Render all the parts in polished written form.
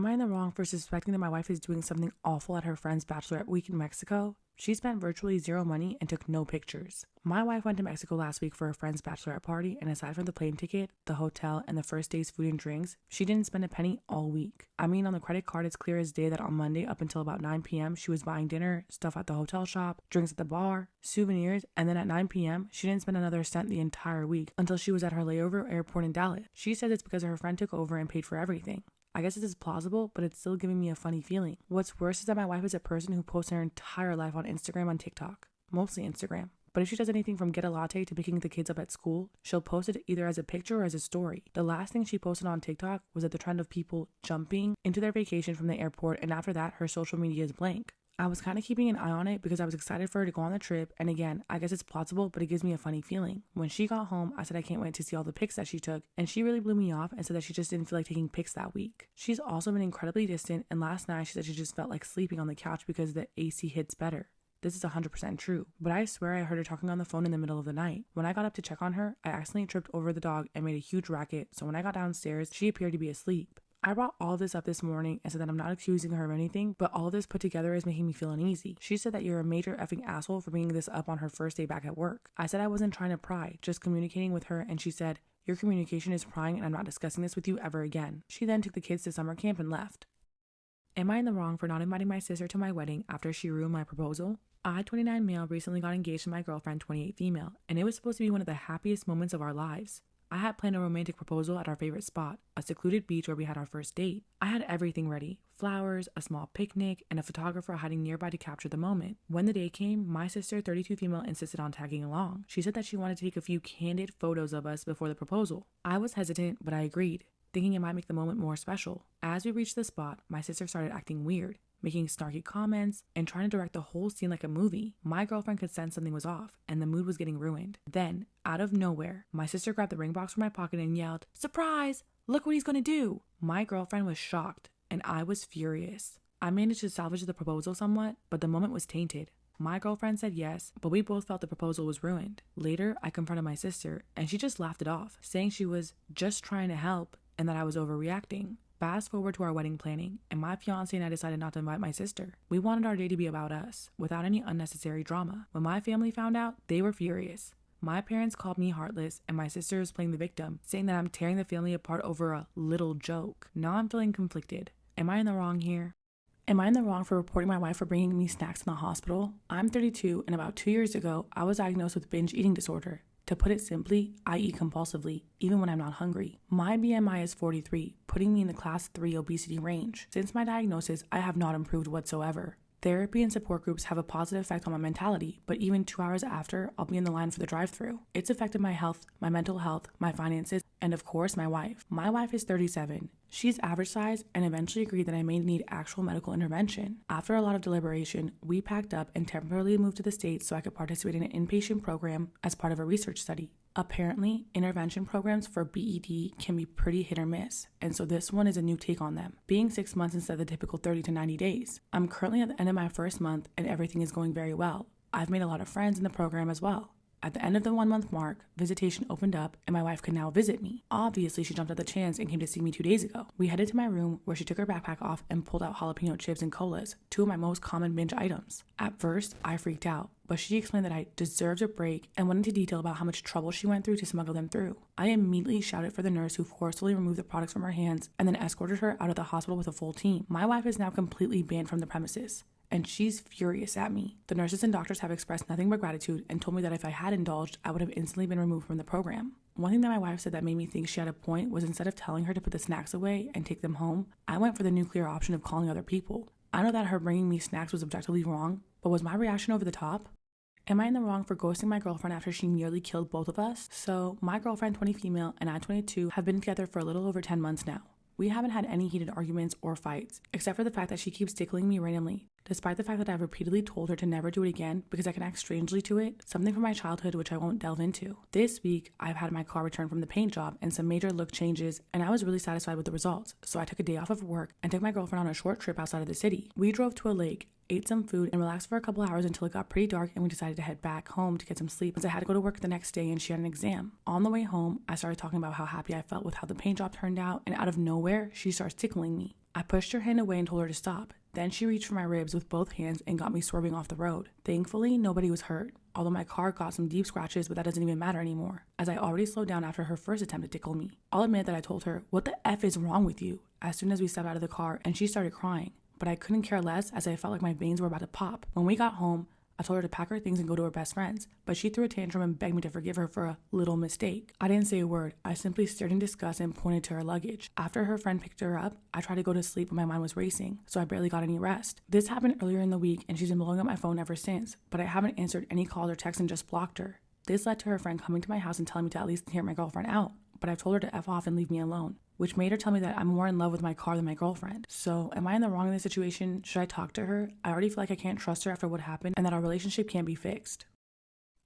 Am I in the wrong for suspecting that my wife is doing something awful at her friend's bachelorette week in Mexico? She spent virtually zero money and took no pictures. My wife went to Mexico last week for her friend's bachelorette party, and aside from the plane ticket, the hotel, and the first day's food and drinks, she didn't spend a penny all week. I mean, on the credit card, it's clear as day that on Monday up until about 9 p.m., she was buying dinner, stuff at the hotel shop, drinks at the bar, souvenirs, and then at 9 p.m., she didn't spend another cent the entire week until she was at her layover airport in Dallas. She says it's because her friend took over and paid for everything. I guess it is plausible, but it's still giving me a funny feeling. What's worse is that my wife is a person who posts her entire life on Instagram and TikTok. Mostly Instagram. But if she does anything from get a latte to picking the kids up at school, she'll post it either as a picture or as a story. The last thing she posted on TikTok was at the trend of people jumping into their vacation from the airport, and after that, her social media is blank. I was kind of keeping an eye on it because I was excited for her to go on the trip, and again, I guess it's plausible, but it gives me a funny feeling. When she got home, I said I can't wait to see all the pics that she took, and she really blew me off and said that she just didn't feel like taking pics that week. She's also been incredibly distant, and last night she said she just felt like sleeping on the couch because the AC hits better. This is 100% true, but I swear I heard her talking on the phone in the middle of the night. When I got up to check on her, I accidentally tripped over the dog and made a huge racket, so when I got downstairs, she appeared to be asleep. I brought all this up this morning and said that I'm not accusing her of anything, but all this put together is making me feel uneasy. She said that you're a major effing asshole for bringing this up on her first day back at work. I said I wasn't trying to pry, just communicating with her, and she said, your communication is prying and I'm not discussing this with you ever again. She then took the kids to summer camp and left. Am I in the wrong for not inviting my sister to my wedding after she ruined my proposal? I, 29 male, recently got engaged to my girlfriend, 28 female, and it was supposed to be one of the happiest moments of our lives. I had planned a romantic proposal at our favorite spot, a secluded beach where we had our first date. I had everything ready, flowers, a small picnic, and a photographer hiding nearby to capture the moment. When the day came, my sister, 32 female, insisted on tagging along. She said that she wanted to take a few candid photos of us before the proposal. I was hesitant, but I agreed, thinking it might make the moment more special. As we reached the spot, my sister started acting weird, making snarky comments and trying to direct the whole scene like a movie. My girlfriend could sense something was off and the mood was getting ruined. Then, out of nowhere, my sister grabbed the ring box from my pocket and yelled, "Surprise! Look what he's gonna do!" My girlfriend was shocked and I was furious. I managed to salvage the proposal somewhat, but the moment was tainted. My girlfriend said yes, but we both felt the proposal was ruined. Later, I confronted my sister and she just laughed it off, saying she was just trying to help and that I was overreacting. Fast forward to our wedding planning, and my fiance and I decided not to invite my sister. We wanted our day to be about us, without any unnecessary drama. When my family found out, they were furious. My parents called me heartless, and my sister is playing the victim, saying that I'm tearing the family apart over a little joke. Now I'm feeling conflicted. Am I in the wrong here? Am I in the wrong for reporting my wife for bringing me snacks in the hospital? I'm 32, and about 2 years ago, I was diagnosed with binge eating disorder. To put it simply, I eat compulsively, even when I'm not hungry. My BMI is 43, putting me in the class 3 obesity range. Since my diagnosis, I have not improved whatsoever. Therapy and support groups have a positive effect on my mentality, but even 2 hours after, I'll be in the line for the drive-thru. It's affected my health, my mental health, my finances, and of course, my wife. My wife is 37. She's average size and eventually agreed that I may need actual medical intervention. After a lot of deliberation, we packed up and temporarily moved to the States so I could participate in an inpatient program as part of a research study. Apparently, intervention programs for BED can be pretty hit or miss, and so this one is a new take on them, being 6 months instead of the typical 30 to 90 days. I'm currently at the end of my first month and everything is going very well. I've made a lot of friends in the program as well. At the end of the 1 month mark, visitation opened up and my wife could now visit me. Obviously, she jumped at the chance and came to see me 2 days ago. We headed to my room where she took her backpack off and pulled out jalapeno chips and colas, 2 of my most common binge items. At first, I freaked out, but she explained that I deserved a break and went into detail about how much trouble she went through to smuggle them through. I immediately shouted for the nurse who forcefully removed the products from her hands and then escorted her out of the hospital with a full team. My wife is now completely banned from the premises, and she's furious at me. The nurses and doctors have expressed nothing but gratitude and told me that if I had indulged, I would have instantly been removed from the program. One thing that my wife said that made me think she had a point was instead of telling her to put the snacks away and take them home, I went for the nuclear option of calling other people. I know that her bringing me snacks was objectively wrong, but was my reaction over the top? Am I in the wrong for ghosting my girlfriend after she nearly killed both of us? So, my girlfriend, 20 female, and I, 22, have been together for a little over 10 months now. We haven't had any heated arguments or fights, except for the fact that she keeps tickling me randomly, despite the fact that I've repeatedly told her to never do it again because I can act strangely to it, something from my childhood which I won't delve into. This week, I've had my car returned from the paint job and some major look changes, and I was really satisfied with the results, so I took a day off of work and took my girlfriend on a short trip outside of the city. We drove to a lake, ate some food, and relaxed for a couple hours until it got pretty dark and we decided to head back home to get some sleep as I had to go to work the next day and she had an exam. On the way home, I started talking about how happy I felt with how the paint job turned out, and out of nowhere, she starts tickling me. I pushed her hand away and told her to stop. Then she reached for my ribs with both hands and got me swerving off the road. Thankfully, nobody was hurt, although my car got some deep scratches, but that doesn't even matter anymore, as I already slowed down after her first attempt to tickle me. I'll admit that I told her, "What the F is wrong with you?" as soon as we stepped out of the car, and she started crying. But I couldn't care less, as I felt like my veins were about to pop. When we got home, I told her to pack her things and go to her best friend's, but she threw a tantrum and begged me to forgive her for a little mistake. I didn't say a word. I simply stared in disgust and pointed to her luggage. After her friend picked her up, I tried to go to sleep, but my mind was racing, so I barely got any rest. This happened earlier in the week, and she's been blowing up my phone ever since, but I haven't answered any calls or texts and just blocked her. This led to her friend coming to my house and telling me to at least hear my girlfriend out, but I've told her to F off and leave me alone, which made her tell me that I'm more in love with my car than my girlfriend. So am I in the wrong in this situation? Should I talk to her? I already feel like I can't trust her after what happened and that our relationship can't be fixed.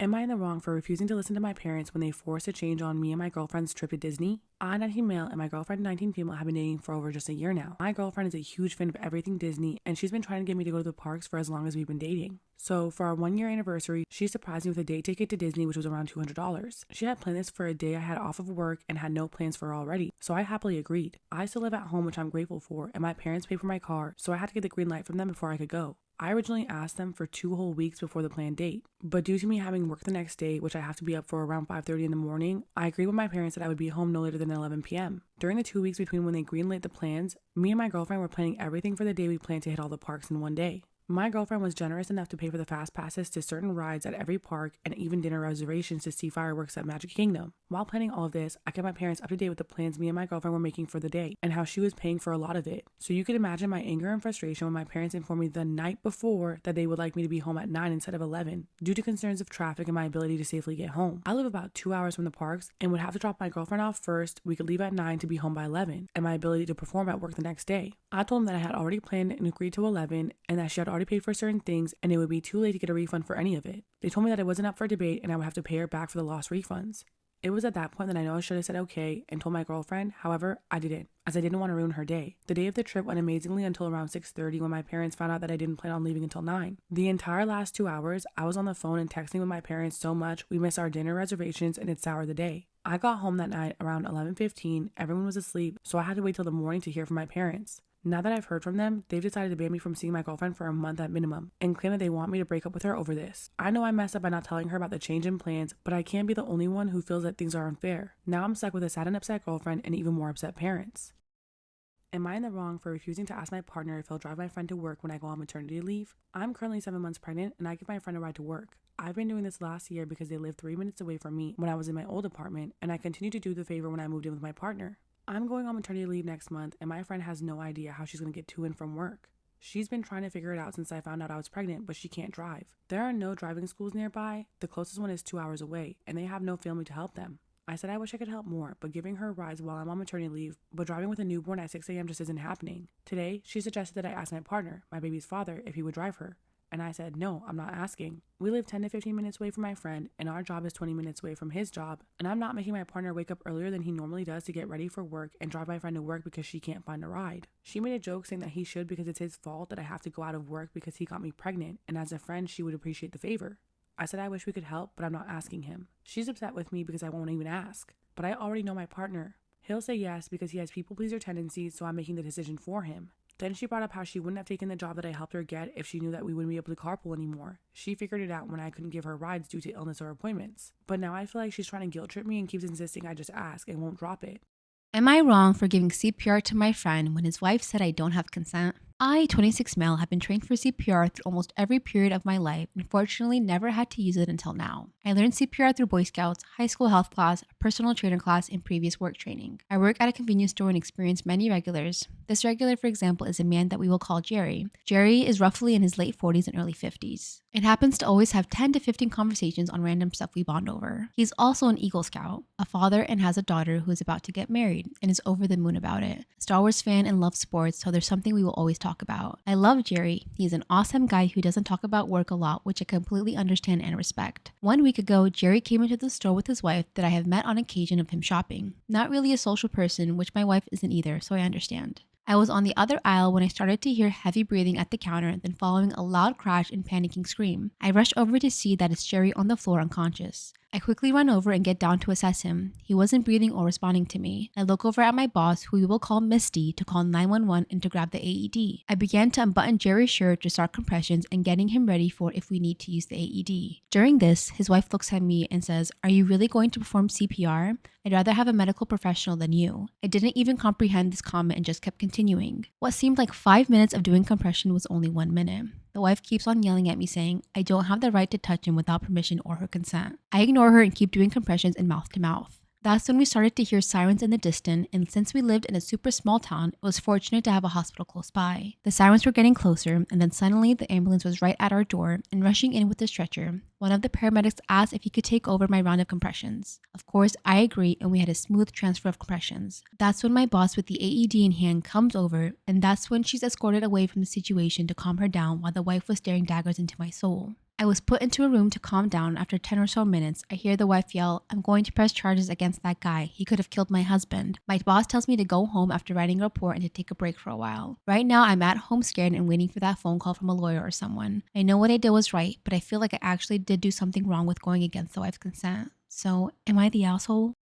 Am I in the wrong for refusing to listen to my parents when they forced a change on me and my girlfriend's trip to Disney? I'm 19 male and my girlfriend, 19 female, have been dating for over just a year now. My girlfriend is a huge fan of everything Disney, and she's been trying to get me to go to the parks for as long as we've been dating. So for our 1 year anniversary, she surprised me with a day ticket to Disney, which was around $200. She had planned this for a day I had off of work and had no plans for already, so I happily agreed. I still live at home, which I'm grateful for, and my parents paid for my car, so I had to get the green light from them before I could go. I originally asked them for 2 whole weeks before the planned date, but due to me having work the next day, which I have to be up for around 5:30 in the morning, I agreed with my parents that I would be home no later than 11 p.m. During the 2 weeks between when they greenlit the plans, me and my girlfriend were planning everything for the day we planned to hit all the parks in one day. My girlfriend was generous enough to pay for the fast passes to certain rides at every park and even dinner reservations to see fireworks at Magic Kingdom. While planning all of this, I kept my parents up to date with the plans me and my girlfriend were making for the day and how she was paying for a lot of it. So you could imagine my anger and frustration when my parents informed me the night before that they would like me to be home at 9 instead of 11 due to concerns of traffic and my ability to safely get home. I live about 2 hours from the parks and would have to drop my girlfriend off first. We could leave at 9 to be home by 11 and my ability to perform at work the next day. I told them that I had already planned and agreed to 11 and that she had already paid for certain things and it would be too late to get a refund for any of it. They told me that it wasn't up for debate and I would have to pay her back for the lost refunds. It was at that point that I know I should have said okay and told my girlfriend. However, I didn't, as I didn't want to ruin her day. The day of the trip went amazingly until around 6:30 when my parents found out that I didn't plan on leaving until 9. The entire last 2 hours, I was on the phone and texting with my parents so much we missed our dinner reservations and it soured the day. I got home that night around 11:15. Everyone was asleep, so I had to wait till the morning to hear from my parents. Now that I've heard from them, they've decided to ban me from seeing my girlfriend for a month at minimum and claim that they want me to break up with her over this. I know I messed up by not telling her about the change in plans, but I can't be the only one who feels that things are unfair. Now I'm stuck with a sad and upset girlfriend and even more upset parents. Am I in the wrong for refusing to ask my partner if he'll drive my friend to work when I go on maternity leave? I'm currently 7 months pregnant and I give my friend a ride to work. I've been doing this last year because they lived 3 minutes away from me when I was in my old apartment, and I continue to do the favor when I moved in with my partner. I'm going on maternity leave next month and my friend has no idea how she's going to get to and from work. She's been trying to figure it out since I found out I was pregnant, but she can't drive. There are no driving schools nearby. The closest one is 2 hours away and they have no family to help them. I said I wish I could help more, but giving her rides while I'm on maternity leave, but driving with a newborn at 6 a.m. just isn't happening. Today, she suggested that I ask my partner, my baby's father, if he would drive her. And I said, no, I'm not asking. We live 10 to 15 minutes away from my friend, and our job is 20 minutes away from his job. And I'm not making my partner wake up earlier than he normally does to get ready for work and drive my friend to work because she can't find a ride. She made a joke saying that he should because it's his fault that I have to go out of work because he got me pregnant, and as a friend, she would appreciate the favor. I said I wish we could help, but I'm not asking him. She's upset with me because I won't even ask. But I already know my partner. He'll say yes because he has people pleaser tendencies, so I'm making the decision for him. Then she brought up how she wouldn't have taken the job that I helped her get if she knew that we wouldn't be able to carpool anymore. She figured it out when I couldn't give her rides due to illness or appointments. But now I feel like she's trying to guilt trip me and keeps insisting I just ask and won't drop it. Am I wrong for giving CPR to my friend when his wife said I don't have consent? I, 26 male, have been trained for CPR through almost every period of my life and fortunately never had to use it until now. I learned CPR through Boy Scouts, high school health class, personal trainer class, and previous work training. I work at a convenience store and experience many regulars. This regular, for example, is a man that we will call Jerry. Jerry is roughly in his late 40s and early 50s. It happens to always have 10 to 15 conversations on random stuff we bond over. He's also an Eagle Scout, a father, and has a daughter who is about to get married and is over the moon about it. Star Wars fan and loves sports, so there's something we will always talk about. I love Jerry. He's an awesome guy who doesn't talk about work a lot, which I completely understand and respect. 1 week ago, Jerry came into the store with his wife that I have met on occasion of him shopping. Not really a social person, which my wife isn't either, so I understand. I was on the other aisle when I started to hear heavy breathing at the counter, then following a loud crash and panicking scream. I rushed over to see that it's Jerry on the floor unconscious. I quickly run over and get down to assess him. He wasn't breathing or responding to me. I look over at my boss, who we will call Misty, to call 911 and to grab the AED. I began to unbutton Jerry's shirt to start compressions and getting him ready for if we need to use the AED. During this, his wife looks at me and says, "Are you really going to perform CPR? I'd rather have a medical professional than you." I didn't even comprehend this comment and just kept continuing. What seemed like 5 minutes of doing compression was only 1 minute. The wife keeps on yelling at me saying, I don't have the right to touch him without permission or her consent. I ignore her and keep doing compressions in mouth to mouth. That's when we started to hear sirens in the distance, and since we lived in a super small town, it was fortunate to have a hospital close by. The sirens were getting closer, and then suddenly the ambulance was right at our door, and rushing in with the stretcher, one of the paramedics asked if he could take over my round of compressions. Of course, I agreed, and we had a smooth transfer of compressions. That's when my boss with the AED in hand comes over, and that's when she's escorted away from the situation to calm her down while the wife was staring daggers into my soul. I was put into a room to calm down. After 10 or so minutes, I hear the wife yell, "I'm going to press charges against that guy. He could have killed my husband." My boss tells me to go home after writing a report and to take a break for a while. Right now, I'm at home scared and waiting for that phone call from a lawyer or someone. I know what I did was right, but I feel like I actually did do something wrong with going against the wife's consent. So, am I the asshole?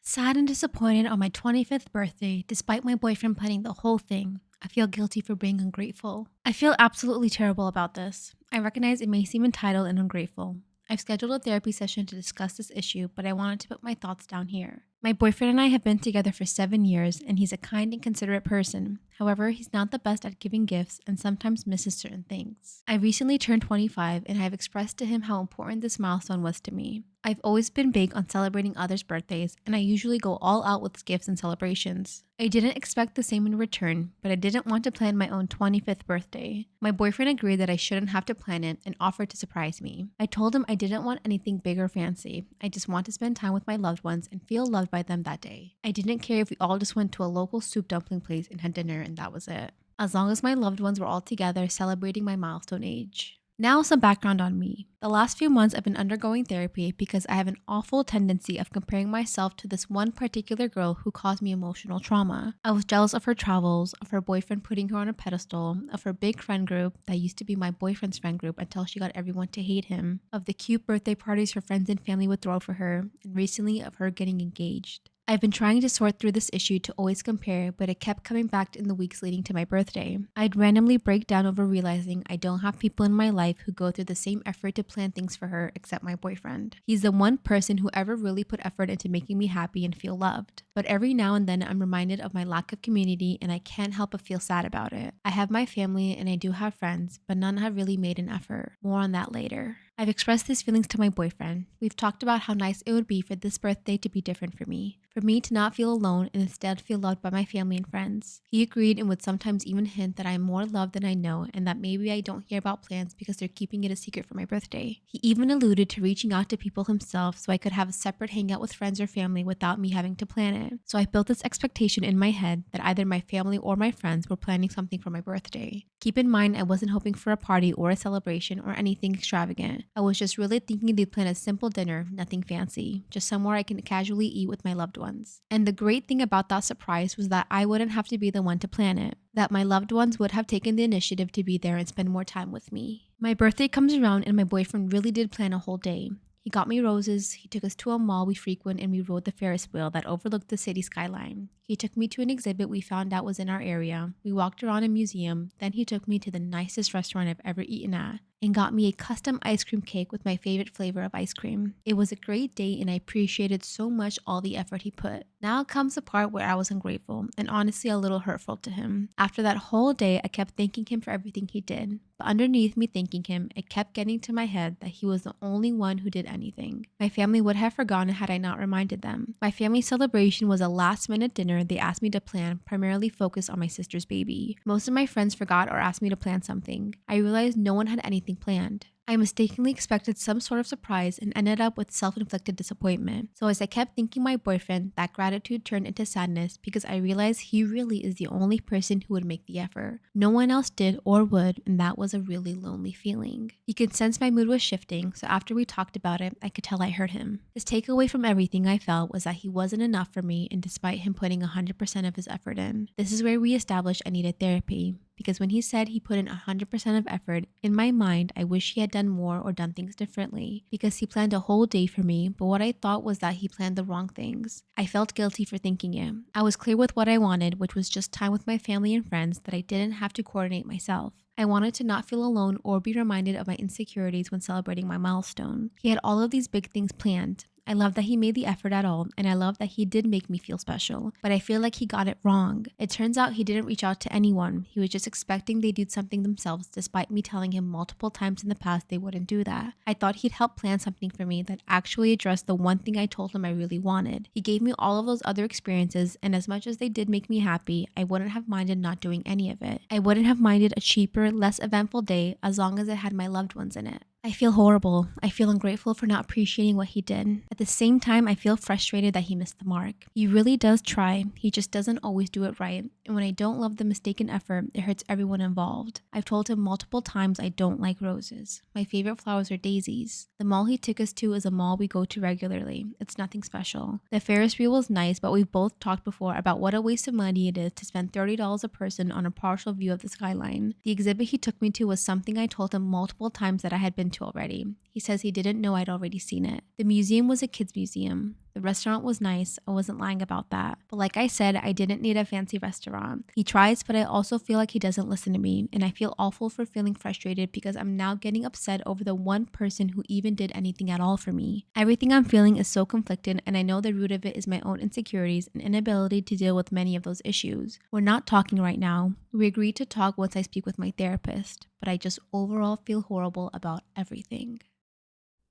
Sad and disappointed on my 25th birthday, despite my boyfriend planning the whole thing. I feel guilty for being ungrateful. I feel absolutely terrible about this. I recognize it may seem entitled and ungrateful. I've scheduled a therapy session to discuss this issue, but I wanted to put my thoughts down here. My boyfriend and I have been together for 7 years, and he's a kind and considerate person. However, he's not the best at giving gifts and sometimes misses certain things. I recently turned 25, and I've expressed to him how important this milestone was to me. I've always been big on celebrating others' birthdays, and I usually go all out with gifts and celebrations. I didn't expect the same in return, but I didn't want to plan my own 25th birthday. My boyfriend agreed that I shouldn't have to plan it and offered to surprise me. I told him I didn't want anything big or fancy. I just want to spend time with my loved ones and feel loved by them that day. I didn't care if we all just went to a local soup dumpling place and had dinner and that was it. As long as my loved ones were all together celebrating my milestone age. Now some background on me. The last few months I've been undergoing therapy because I have an awful tendency of comparing myself to this one particular girl who caused me emotional trauma. I was jealous of her travels, of her boyfriend putting her on a pedestal, of her big friend group that used to be my boyfriend's friend group until she got everyone to hate him, of the cute birthday parties her friends and family would throw for her, and recently of her getting engaged. I've been trying to sort through this issue to always compare, but it kept coming back in the weeks leading to my birthday. I'd randomly break down over realizing I don't have people in my life who go through the same effort to plan things for her except my boyfriend. He's the one person who ever really put effort into making me happy and feel loved. But every now and then I'm reminded of my lack of community and I can't help but feel sad about it. I have my family and I do have friends, but none have really made an effort. More on that later. I've expressed these feelings to my boyfriend. We've talked about how nice it would be for this birthday to be different for me to not feel alone and instead feel loved by my family and friends. He agreed and would sometimes even hint that I am more loved than I know and that maybe I don't hear about plans because they're keeping it a secret for my birthday. He even alluded to reaching out to people himself so I could have a separate hangout with friends or family without me having to plan it. So I built this expectation in my head that either my family or my friends were planning something for my birthday. Keep in mind, I wasn't hoping for a party or a celebration or anything extravagant. I was just really thinking they'd plan a simple dinner, nothing fancy, just somewhere I can casually eat with my loved ones. And the great thing about that surprise was that I wouldn't have to be the one to plan it, that my loved ones would have taken the initiative to be there and spend more time with me. My birthday comes around and my boyfriend really did plan a whole day. He got me roses, he took us to a mall we frequent and we rode the Ferris wheel that overlooked the city skyline. He took me to an exhibit we found out was in our area. We walked around a museum, then he took me to the nicest restaurant I've ever eaten at and got me a custom ice cream cake with my favorite flavor of ice cream. It was a great day and I appreciated so much all the effort he put. Now comes the part where I was ungrateful and honestly a little hurtful to him. After that whole day, I kept thanking him for everything he did. But underneath me thanking him, it kept getting to my head that he was the only one who did anything. My family would have forgotten had I not reminded them. My family celebration was a last-minute dinner they asked me to plan, primarily focused on my sister's baby. Most of my friends forgot or asked me to plan something. I realized no one had anything planned. I mistakenly expected some sort of surprise and ended up with self-inflicted disappointment. So as I kept thanking my boyfriend, that gratitude turned into sadness because I realized he really is the only person who would make the effort. No one else did or would, and that was a really lonely feeling. He could sense my mood was shifting, so after we talked about it, I could tell I hurt him. His takeaway from everything I felt was that he wasn't enough for me, and despite him putting 100% of his effort in. This is where we established I needed therapy. because when he said he put in 100% of effort, in my mind, I wish he had done more or done things differently because he planned a whole day for me, but what I thought was that he planned the wrong things. I felt guilty for thinking it. I was clear with what I wanted, which was just time with my family and friends that I didn't have to coordinate myself. I wanted to not feel alone or be reminded of my insecurities when celebrating my milestone. He had all of these big things planned. I love that he made the effort at all, and I love that he did make me feel special, but I feel like he got it wrong. It turns out he didn't reach out to anyone. He was just expecting they do something themselves, despite me telling him multiple times in the past they wouldn't do that. I thought he'd help plan something for me that actually addressed the one thing I told him I really wanted. He gave me all of those other experiences, and as much as they did make me happy, I wouldn't have minded not doing any of it. I wouldn't have minded a cheaper, less eventful day as long as it had my loved ones in it. I feel horrible. I feel ungrateful for not appreciating what he did. At the same time, I feel frustrated that he missed the mark. He really does try. He just doesn't always do it right. And when I don't love the mistaken effort, it hurts everyone involved. I've told him multiple times I don't like roses. My favorite flowers are daisies. The mall he took us to is a mall we go to regularly. It's nothing special. The Ferris wheel was nice, but we've both talked before about what a waste of money it is to spend $30 a person on a partial view of the skyline. The exhibit he took me to was something I told him multiple times that I had been to already. He says he didn't know I'd already seen it. The museum was a kids' museum. The restaurant was nice. I wasn't lying about that. But like I said, I didn't need a fancy restaurant. He tries, but I also feel like he doesn't listen to me, and I feel awful for feeling frustrated because I'm now getting upset over the one person who even did anything at all for me. Everything I'm feeling is so conflicted, and I know the root of it is my own insecurities and inability to deal with many of those issues. We're not talking right now. We agreed to talk once I speak with my therapist, but I just overall feel horrible about everything.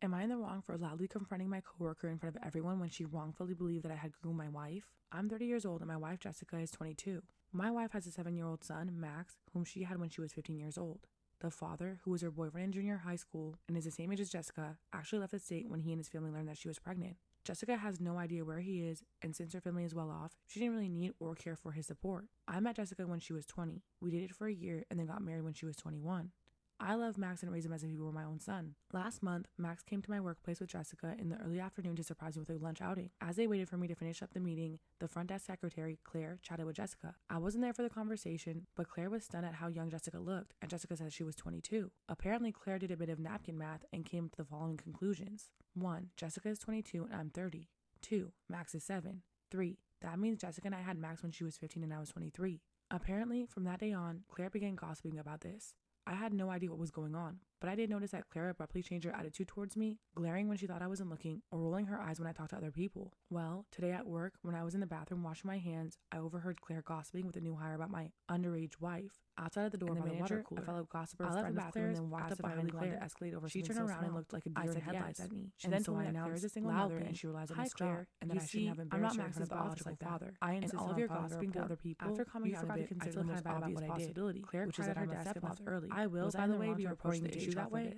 Am I in the wrong for loudly confronting my coworker in front of everyone when she wrongfully believed that I had groomed my wife? I'm 30 years old and my wife Jessica is 22. My wife has a 7-year-old son, Max, whom she had when she was 15 years old. The father, who was her boyfriend in junior high school and is the same age as Jessica, actually left the state when he and his family learned that she was pregnant. Jessica has no idea where he is, and since her family is well off, she didn't really need or care for his support. I met Jessica when she was 20. We dated for a year and then got married when she was 21. I love Max and raise him as if he were my own son. Last month, Max came to my workplace with Jessica in the early afternoon to surprise me with a lunch outing. As they waited for me to finish up the meeting, the front desk secretary, Claire, chatted with Jessica. I wasn't there for the conversation, but Claire was stunned at how young Jessica looked, and Jessica said she was 22. Apparently, Claire did a bit of napkin math and came to the following conclusions. 1. Jessica is 22 and I'm 30. 2. Max is 7. 3. That means Jessica and I had Max when she was 15 and I was 23. Apparently, from that day on, Claire began gossiping about this. I had no idea what was going on, but I did notice that Claire abruptly changed her attitude towards me, glaring when she thought I wasn't looking or rolling her eyes when I talked to other people. Well, today at work, when I was in the bathroom washing my hands, I overheard Claire gossiping with a new hire about my underage wife. Outside of the door by the water cooler, a fellow gossiper friend of Claire's and walked up behind Claire to escalate over. She turned around and looked like a deer in headlights at me. She then told me that Claire is a single mother and she relies on Miss Claire, and that I shouldn't have embarrassed her in front of the office like that. I insisted all of your gossiping to other people. After calming down a bit, I feel kind of bad about what I did. Claire, which is that I'm a stepmother early. I will, by the way, be reporting the issue that way.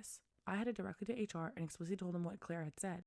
I headed directly to HR and explicitly told them what Claire had said.